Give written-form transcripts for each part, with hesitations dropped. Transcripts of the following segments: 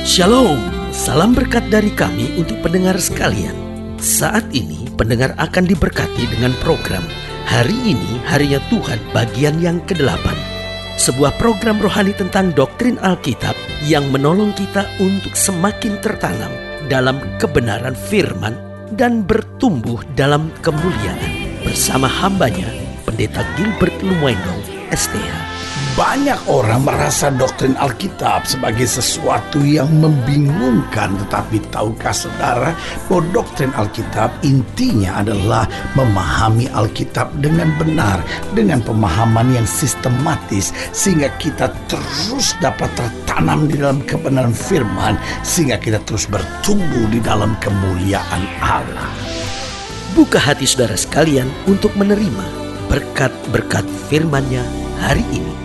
Shalom, salam berkat dari kami untuk pendengar sekalian. Saat ini pendengar akan diberkati dengan program Hari Ini Harinya Tuhan bagian yang ke-8. Sebuah program rohani tentang doktrin Alkitab yang menolong kita untuk semakin tertanam dalam kebenaran firman dan bertumbuh dalam kemuliaan. Bersama hambanya, Pendeta Gilbert Lumwendong, STH. Banyak orang merasa doktrin Alkitab sebagai sesuatu yang membingungkan. Tetapi tahukah saudara bahwa doktrin Alkitab intinya adalah memahami Alkitab dengan benar, dengan pemahaman yang sistematis, sehingga kita terus dapat tertanam di dalam kebenaran firman, sehingga kita terus bertumbuh di dalam kemuliaan Allah. Buka hati saudara sekalian untuk menerima berkat-berkat firman-Nya hari ini.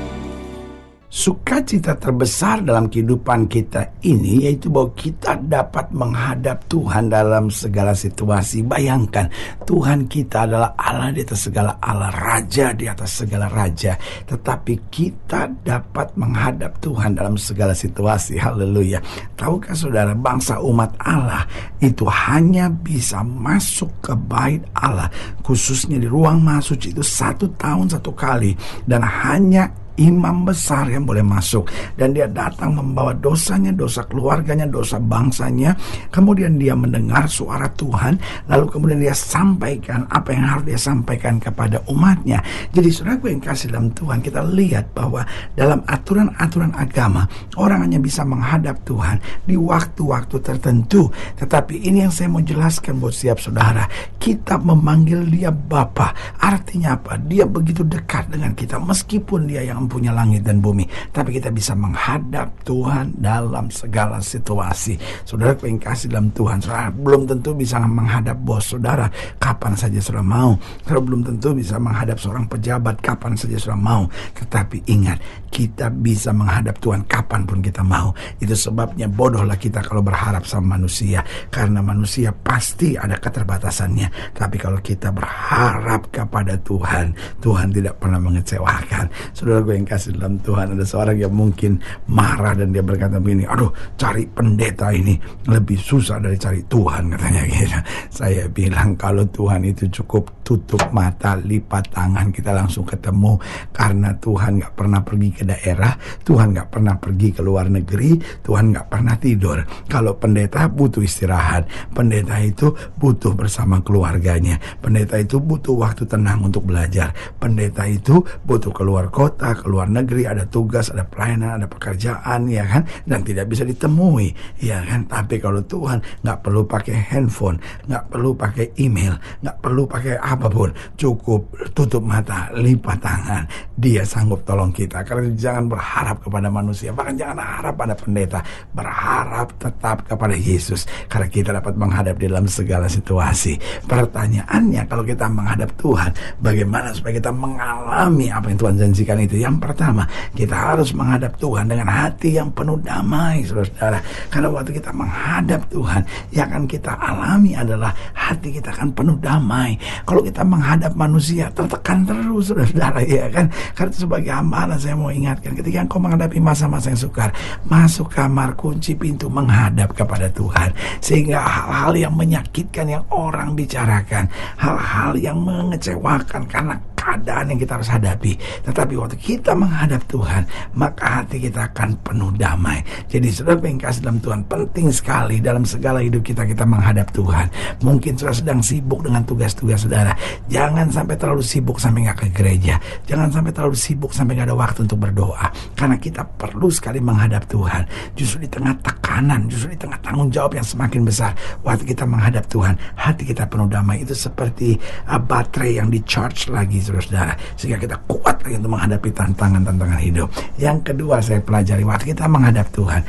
Sukacita terbesar dalam kehidupan kita ini yaitu bahwa kita dapat menghadap Tuhan dalam segala situasi. Bayangkan, Tuhan kita adalah Allah di atas segala Allah, Raja di atas segala Raja. Tetapi kita dapat menghadap Tuhan dalam segala situasi. Haleluya. Tahukah saudara, bangsa umat Allah itu hanya bisa masuk ke bait Allah, khususnya di ruang maha suci itu 1 tahun 1 kali. Dan hanya imam besar yang boleh masuk, dan dia datang membawa dosanya, dosa keluarganya, dosa bangsanya. Kemudian dia mendengar suara Tuhan, lalu kemudian dia sampaikan apa yang harus dia sampaikan kepada umatnya. Jadi saudaraku yang kasih dalam Tuhan, kita lihat bahwa dalam aturan-aturan agama orang hanya bisa menghadap Tuhan di waktu-waktu tertentu. Tetapi ini yang saya mau jelaskan buat setiap saudara, kita memanggil dia Bapa. Artinya apa? Dia begitu dekat dengan kita, meskipun dia yang punya langit dan bumi, tapi kita bisa menghadap Tuhan dalam segala situasi. Saudara yang kasih dalam Tuhan, saudara belum tentu bisa menghadap bos saudara kapan saja saudara mau. Saudara belum tentu bisa menghadap seorang pejabat kapan saja saudara mau. Tetapi ingat, kita bisa menghadap Tuhan kapanpun kita mau. Itu sebabnya bodohlah kita kalau berharap sama manusia, karena manusia pasti ada keterbatasannya. Tapi kalau kita berharap kepada Tuhan, Tuhan tidak pernah mengecewakan. Saudara yang kasih dalam Tuhan, ada seorang yang mungkin marah dan dia berkata begini, aduh, cari pendeta ini lebih susah dari cari Tuhan, katanya gitu. Saya bilang, kalau Tuhan itu cukup tutup mata, lipat tangan, kita langsung ketemu. Karena Tuhan gak pernah pergi ke daerah, Tuhan gak pernah pergi ke luar negeri, Tuhan gak pernah tidur. Kalau pendeta butuh istirahat, pendeta itu butuh bersama keluarganya, pendeta itu butuh waktu tenang untuk belajar, pendeta itu butuh keluar kota, keluar negeri, ada tugas, ada pelayanan, ada pekerjaan, ya kan, dan tidak bisa ditemui, ya kan. Tapi kalau Tuhan nggak perlu pakai handphone, nggak perlu pakai email, nggak perlu pakai apapun, cukup tutup mata, lipat tangan, dia sanggup tolong kita. Karena jangan berharap kepada manusia, bahkan jangan harap pada pendeta, berharap tetap kepada Yesus, karena kita dapat menghadap di dalam segala situasi. Pertanyaannya, kalau kita menghadap Tuhan, bagaimana supaya kita mengalami apa yang Tuhan janjikan itu? Yang pertama, kita harus menghadap Tuhan dengan hati yang penuh damai, saudara-saudara. Karena waktu kita menghadap Tuhan, yang akan kita alami adalah hati kita akan penuh damai. Kalau kita menghadap manusia, tertekan terus, saudara-saudara, ya kan. Karena sebagai hamba Allah, saya mau ingatkan, ketika engkau menghadapi masa-masa yang sukar, masuk kamar, kunci pintu, menghadap kepada Tuhan. Sehingga hal-hal yang menyakitkan yang orang bicarakan, hal-hal yang mengecewakan karena keadaan yang kita harus hadapi, tetapi waktu kita menghadap Tuhan, maka hati kita akan penuh damai. Jadi saudara yang kasih dalam Tuhan, penting sekali dalam segala hidup kita menghadap Tuhan. Mungkin saudara sedang sibuk dengan tugas-tugas saudara, jangan sampai terlalu sibuk sampai gak ke gereja, jangan sampai terlalu sibuk sampai gak ada waktu untuk berdoa, karena kita perlu sekali menghadap Tuhan. Justru di tengah tekanan, justru di tengah tanggung jawab yang semakin besar, waktu kita menghadap Tuhan, hati kita penuh damai. Itu seperti baterai yang di charge lagi, saudara, sehingga kita kuat lagi untuk menghadapi tantangan-tantangan hidup. Yang kedua, saya pelajari waktu kita menghadap Tuhan,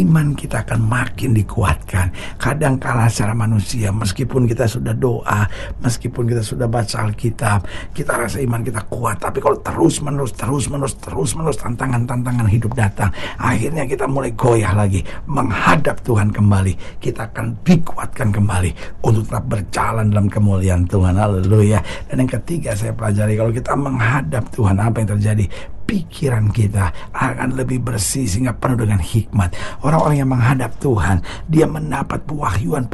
iman kita akan makin dikuatkan. Kadang kala secara manusia, meskipun kita sudah doa, meskipun kita sudah baca Alkitab, kita rasa iman kita kuat, tapi kalau terus-menerus tantangan-tantangan hidup datang, akhirnya kita mulai goyah lagi. Menghadap Tuhan kembali, kita akan dikuatkan kembali untuk tetap berjalan dalam kemuliaan Tuhan. Haleluya. Dan yang ketiga, saya pelajari, kalau kita menghadap Tuhan, apa yang terjadi? pikiran kita akan lebih bersih sehingga penuh dengan hikmat. Orang-orang yang menghadap Tuhan, dia mendapat pewahyuan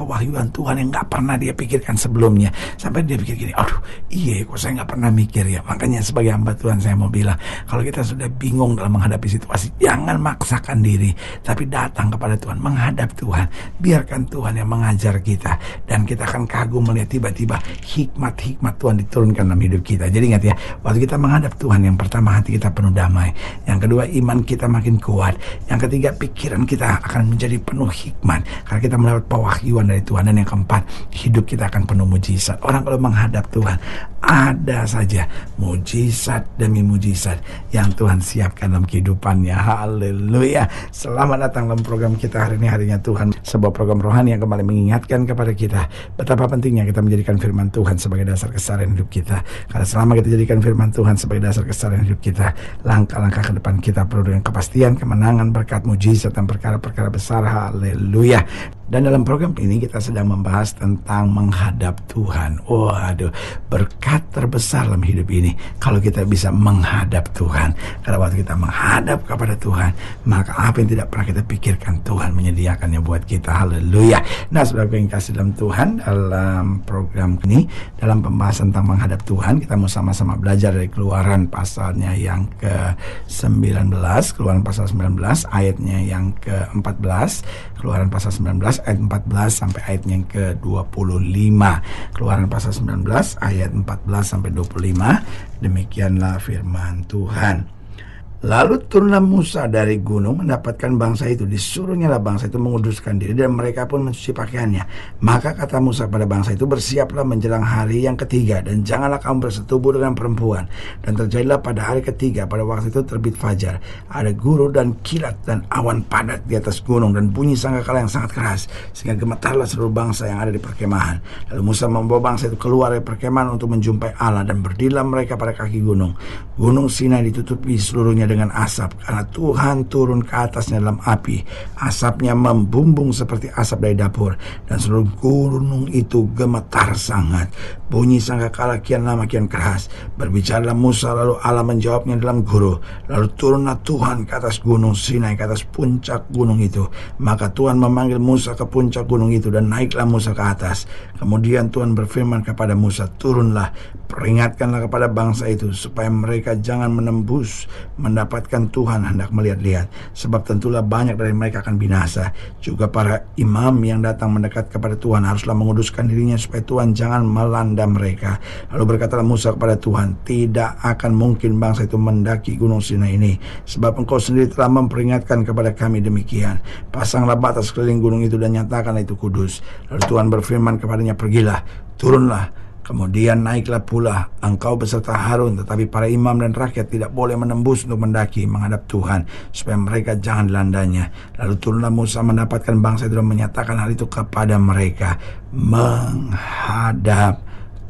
Tuhan yang gak pernah dia pikirkan sebelumnya. Sampai dia pikir gini, aduh iya kok saya gak pernah mikir ya. Makanya sebagai hamba Tuhan saya mau bilang, kalau kita sudah bingung dalam menghadapi situasi, jangan maksakan diri, tapi datang kepada Tuhan, menghadap Tuhan. Biarkan Tuhan yang mengajar kita, dan kita akan kagum melihat tiba-tiba hikmat-hikmat Tuhan diturunkan dalam hidup kita. Jadi ingat ya, waktu kita menghadap Tuhan, yang pertama hati kita penuh damai, yang kedua iman kita makin kuat, yang ketiga pikiran kita akan menjadi penuh hikmat karena kita mendapat pewahyuan dari Tuhan, dan yang keempat hidup kita akan penuh mujizat. Orang kalau menghadap Tuhan, ada saja mujizat demi mujizat yang Tuhan siapkan dalam kehidupannya. Haleluya. Selamat datang dalam program kita hari ini, Harinya Tuhan, sebuah program rohani yang kembali mengingatkan kepada kita betapa pentingnya kita menjadikan firman Tuhan sebagai dasar keseharian hidup kita. Karena selama kita jadikan firman Tuhan sebagai dasar keseharian hidup kita, langkah-langkah ke depan kita penuh dengan kepastian, kemenangan, berkat, mujizat, dan perkara-perkara besar. Haleluya. Dan dalam program ini kita sedang membahas tentang menghadap Tuhan. Waduh, berkat terbesar dalam hidup ini kalau kita bisa menghadap Tuhan. Karena waktu kita menghadap kepada Tuhan, maka apa yang tidak pernah kita pikirkan, Tuhan menyediakannya buat kita. Haleluya. Nah, saudara yang kasih dalam Tuhan, dalam program ini, dalam pembahasan tentang menghadap Tuhan, kita mau sama-sama belajar dari Keluaran pasalnya yang ke-19, Keluaran pasal 19 ayatnya yang ke-14, Keluaran pasal 19 ayat 14 sampai ayatnya yang ke-25. Keluaran pasal 19 ayat 14 sampai 25. Demikianlah firman Tuhan. Lalu turunlah Musa dari gunung mendapatkan bangsa itu. Disuruhnyalah bangsa itu menguduskan diri, dan mereka pun mencuci pakaiannya. Maka kata Musa pada bangsa itu, bersiaplah menjelang hari yang ketiga, dan janganlah kamu bersetubuh dengan perempuan. Dan terjadilah pada hari ketiga, pada waktu itu terbit fajar, ada guru dan kilat dan awan padat di atas gunung, dan bunyi sangkakala yang sangat keras, sehingga gemetarlah seluruh bangsa yang ada di perkemahan. Lalu Musa membawa bangsa itu keluar dari perkemahan untuk menjumpai Allah, dan berdirilah mereka pada kaki gunung. Gunung Sinai ditutupi seluruhnya dengan asap, karena Tuhan turun ke atasnya dalam api. Asapnya membumbung seperti asap dari dapur, dan seluruh gunung itu gemetar sangat. Bunyi sangkakala kian lama kian keras. Berbicaralah Musa, lalu Allah menjawabnya dalam guru. Lalu turunlah Tuhan ke atas gunung Sinai, ke atas puncak gunung itu. Maka Tuhan memanggil Musa ke puncak gunung itu, dan naiklah Musa ke atas. Kemudian Tuhan berfirman kepada Musa, turunlah, peringatkanlah kepada bangsa itu supaya mereka jangan menembus mendapatkan Tuhan hendak melihat-lihat, sebab tentulah banyak dari mereka akan binasa. Juga para imam yang datang mendekat kepada Tuhan haruslah menguduskan dirinya supaya Tuhan jangan melanda mereka. Lalu berkatalah Musa kepada Tuhan, tidak akan mungkin bangsa itu mendaki gunung Sinai ini, sebab engkau sendiri telah memperingatkan kepada kami demikian. Pasanglah batas keliling gunung itu dan nyatakanlah itu kudus. Lalu Tuhan berfirman kepadanya, pergilah, turunlah. Kemudian naiklah pula engkau beserta Harun, tetapi para imam dan rakyat tidak boleh menembus untuk mendaki menghadap Tuhan, supaya mereka jangan dilandanya. Lalu turunlah Musa mendapatkan bangsa itu dan menyatakan hal itu kepada mereka. Menghadap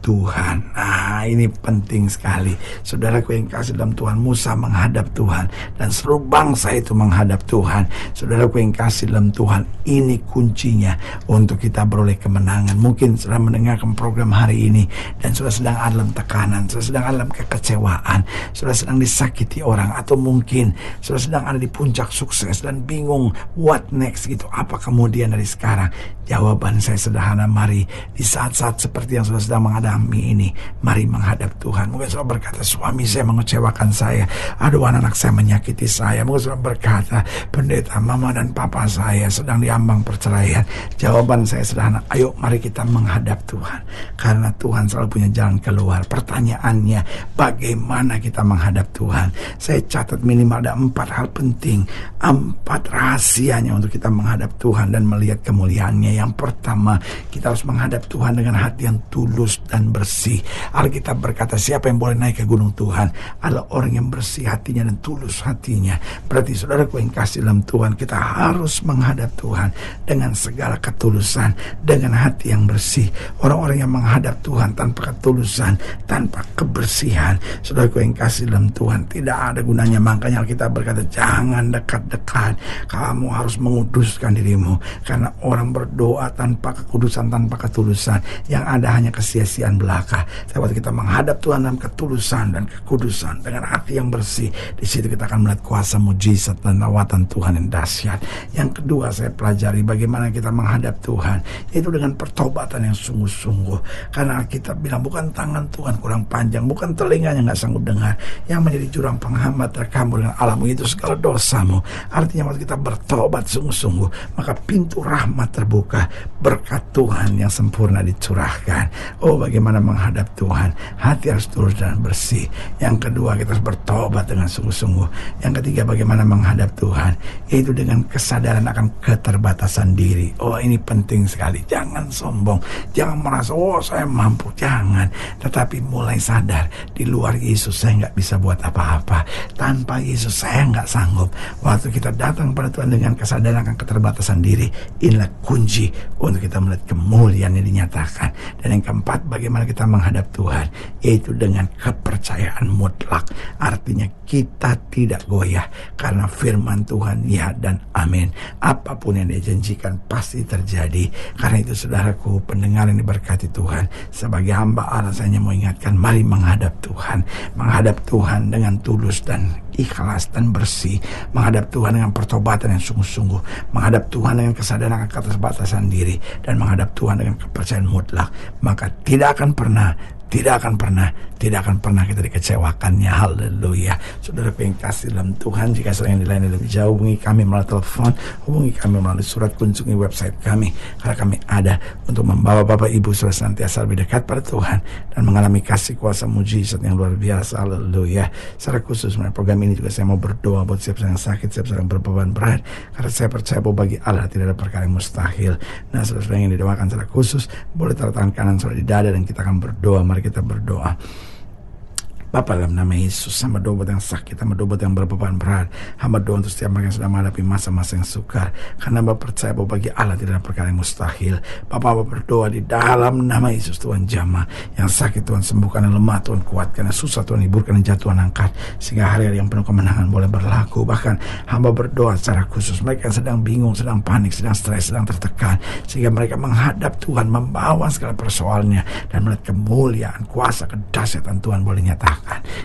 Tuhan. Nah, ini penting sekali. Saudaraku yang kasih dalam Tuhan, Musa menghadap Tuhan, dan seluruh bangsa itu menghadap Tuhan. Saudaraku yang kasih dalam Tuhan, ini kuncinya untuk kita beroleh kemenangan. Mungkin sudah mendengarkan program hari ini, dan sudah sedang ada dalam tekanan, sudah sedang ada dalam kekecewaan, sudah sedang disakiti orang, atau mungkin sudah sedang ada di puncak sukses dan bingung what next gitu. Apa kemudian dari sekarang? Jawaban saya sederhana, mari di saat-saat seperti yang sudah sedang menghadapi ini, mari menghadap Tuhan. Mungkin sudah berkata, suami saya mengecewakan saya, aduh anak-anak saya menyakiti saya. Mungkin sudah berkata, pendeta, mama dan papa saya sedang diambang perceraian. Jawaban saya sederhana, ayo mari kita menghadap Tuhan, karena Tuhan selalu punya jalan keluar. Pertanyaannya, bagaimana kita menghadap Tuhan? Saya catat minimal ada 4 hal penting, 4 rahasianya untuk kita menghadap Tuhan dan melihat kemuliaannya. Yang pertama, kita harus menghadap Tuhan dengan hati yang tulus dan bersih. Alkitab berkata, siapa yang boleh naik ke gunung Tuhan adalah orang yang bersih hatinya dan tulus hatinya. Berarti saudaraku yang kasih dalam Tuhan, kita harus menghadap Tuhan dengan segala ketulusan, dengan hati yang bersih. Orang-orang yang menghadap Tuhan tanpa ketulusan, tanpa kebersihan, saudaraku yang kasih dalam Tuhan, tidak ada gunanya. Makanya Alkitab berkata, jangan dekat-dekat, kamu harus menguduskan dirimu. Karena orang berdoa tanpa kekudusan, tanpa ketulusan, yang ada hanya kesia-siaan kemuliaan belaka. Waktu kita menghadap Tuhan dalam ketulusan dan kekudusan dengan hati yang bersih, di situ kita akan melihat kuasa mujizat dan lawatan Tuhan yang dahsyat. Yang kedua, saya pelajari bagaimana kita menghadap Tuhan, yaitu dengan pertobatan yang sungguh-sungguh. Karena kita bilang bukan tangan Tuhan kurang panjang, bukan telinganya nggak sanggup dengar, yang menjadi jurang penghambat kamu dengan Allahmu itu segala dosamu. Artinya waktu kita bertobat sungguh-sungguh, maka pintu rahmat terbuka, berkat Tuhan yang sempurna dicurahkan. Oh, bagaimana menghadap Tuhan, hati harus tulus dan bersih. Yang kedua, kita harus bertobat dengan sungguh-sungguh. Yang ketiga, bagaimana menghadap Tuhan, yaitu dengan kesadaran akan keterbatasan diri. Oh, ini penting sekali. Jangan sombong, jangan merasa oh saya mampu, jangan. Tetapi mulai sadar, di luar Yesus saya nggak bisa buat apa-apa. Tanpa Yesus saya nggak sanggup. Waktu kita datang pada Tuhan dengan kesadaran akan keterbatasan diri, inilah kunci untuk kita melihat kemuliaan yang dinyatakan. Dan yang keempat, bagaimana kita menghadap Tuhan, yaitu dengan kepercayaan mutlak. Artinya kita tidak goyah, karena firman Tuhan ya dan amin. Apapun yang dia janjikan pasti terjadi. Karena itu saudaraku, pendengar yang diberkati Tuhan, sebagai hamba Allah saya hanya mau ingatkan, mari menghadap Tuhan. Menghadap Tuhan dengan tulus dan ikhlas dan bersih. Menghadap Tuhan dengan pertobatan yang sungguh-sungguh. Menghadap Tuhan dengan kesadaran akan keterbatasan diri. Dan menghadap Tuhan dengan kepercayaan mutlak. Maka tidak akan pernah kita dikecewakannya. Haleluya. Saudara yang kasih dalam Tuhan, jika saudara yang di lain lebih jauh, hubungi kami melalui telepon, hubungi kami melalui surat, kunjungi website kami, karena kami ada untuk membawa Bapak Ibu saudara senantiasa lebih dekat pada Tuhan dan mengalami kasih kuasa mujizat yang luar biasa. Haleluya. Secara khusus melalui program ini juga saya mau berdoa buat siapa yang sakit, siapa yang berbeban berat, karena saya percaya bahwa bagi Allah tidak ada perkara yang mustahil. Nah, saudara yang didoakan secara khusus, boleh taruh tangan kanan saudara di dada dan kita akan berdoa. Mari kita berdoa. Bapa, dalam nama Yesus, hamba doa buat yang sakit, hamba doa buat yang berbeban berat, hamba doa untuk setiap mereka yang sedang menghadapi masa-masa yang sukar, karena hamba percaya bahwa bagi Allah tidak ada perkara yang mustahil. Bapa, hamba berdoa di dalam nama Yesus, Tuhan jamah yang sakit, Tuhan sembuhkan, yang lemah Tuhan kuatkan, yang susah Tuhan hiburkan, yang jatuh Tuhan angkat, sehingga hari-hari yang penuh kemenangan boleh berlaku. Bahkan hamba berdoa secara khusus mereka yang sedang bingung, sedang panik, sedang stres, sedang tertekan, sehingga mereka menghadap Tuhan, membawa segala persoalannya dan melihat kemuliaan, kuasa, kedahsyatan Tuhan boleh nyatakan.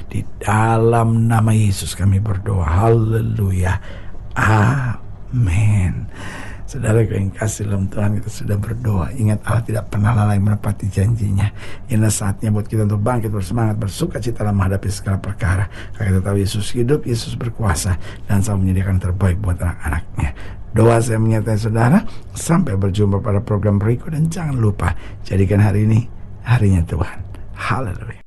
Di dalam nama Yesus kami berdoa. Haleluya. Amin. Saudara yang kasih dalam Tuhan, kita sudah berdoa. Ingat, Allah tidak pernah lalai menepati janjinya. Inilah saatnya buat kita untuk bangkit, bersemangat, bersuka cita dalam menghadapi segala perkara. Karena kita tahu Yesus hidup, Yesus berkuasa, dan selalu menyediakan terbaik buat anak-anaknya. Doa saya menyertai saudara. Sampai berjumpa pada program berikut, dan jangan lupa jadikan hari ini harinya Tuhan. Haleluya.